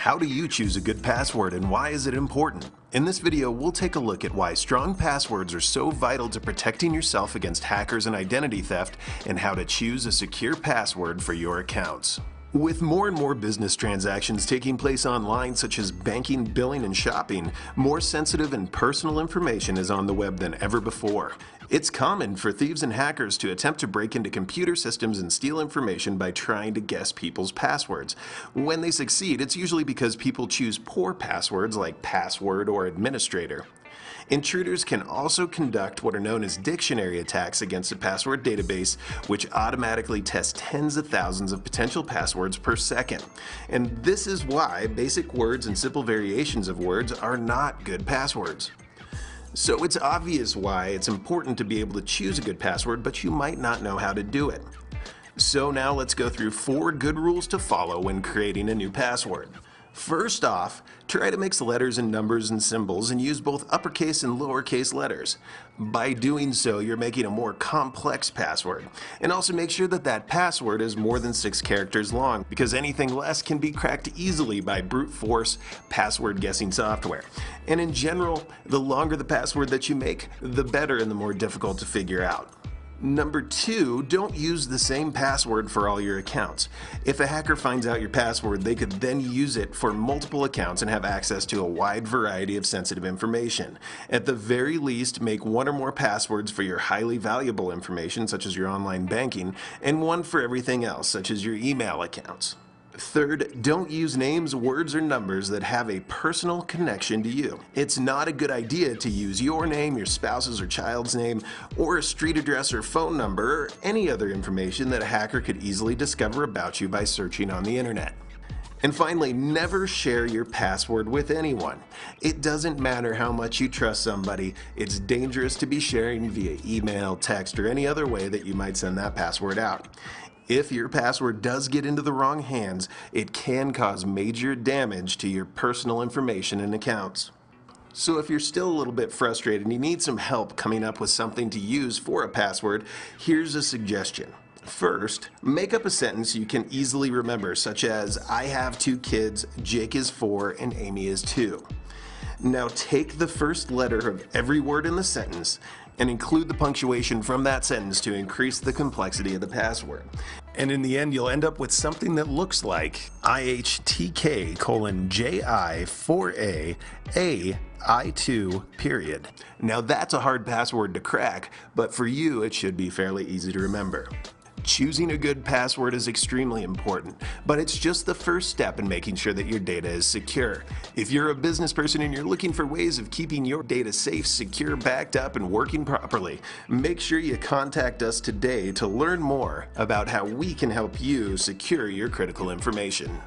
How do you choose a good password and why is it important? In this video, we'll take a look at why strong passwords are so vital to protecting yourself against hackers and identity theft, and how to choose a secure password for your accounts. With more and more business transactions taking place online, such as banking, billing, and shopping, more sensitive and personal information is on the web than ever before. It's common for thieves and hackers to attempt to break into computer systems and steal information by trying to guess people's passwords. When they succeed, it's usually because people choose poor passwords like password or administrator. Intruders can also conduct what are known as dictionary attacks against a password database, which automatically tests tens of thousands of potential passwords per second. And this is why basic words and simple variations of words are not good passwords. So it's obvious why it's important to be able to choose a good password, but you might not know how to do it. So now let's go through 4 good rules to follow when creating a new password. First off, try to mix letters and numbers and symbols and use both uppercase and lowercase letters. By doing so, you're making a more complex password. And also make sure that that password is more than 6 characters long, because anything less can be cracked easily by brute force password guessing software. And in general, the longer the password that you make, the better and the more difficult to figure out. Number 2, don't use the same password for all your accounts. If a hacker finds out your password, they could then use it for multiple accounts and have access to a wide variety of sensitive information. At the very least, make 1 or more passwords for your highly valuable information, such as your online banking, and 1 for everything else, such as your email accounts. Third, don't use names, words, or numbers that have a personal connection to you. It's not a good idea to use your name, your spouse's or child's name, or a street address or phone number, or any other information that a hacker could easily discover about you by searching on the internet. And finally, never share your password with anyone. It doesn't matter how much you trust somebody, it's dangerous to be sharing via email, text, or any other way that you might send that password out. If your password does get into the wrong hands, it can cause major damage to your personal information and accounts. So if you're still a little bit frustrated and you need some help coming up with something to use for a password, here's a suggestion. First, make up a sentence you can easily remember, such as, I have 2 kids, Jake is 4, and Amy is 2. Now take the first letter of every word in the sentence and include the punctuation from that sentence to increase the complexity of the password. And in the end, you'll end up with something that looks like IHTK:JI4A AI2 . Now that's a hard password to crack, but for you it should be fairly easy to remember. Choosing a good password is extremely important, but it's just the first step in making sure that your data is secure. If you're a business person and you're looking for ways of keeping your data safe, secure, backed up, and working properly, make sure you contact us today to learn more about how we can help you secure your critical information.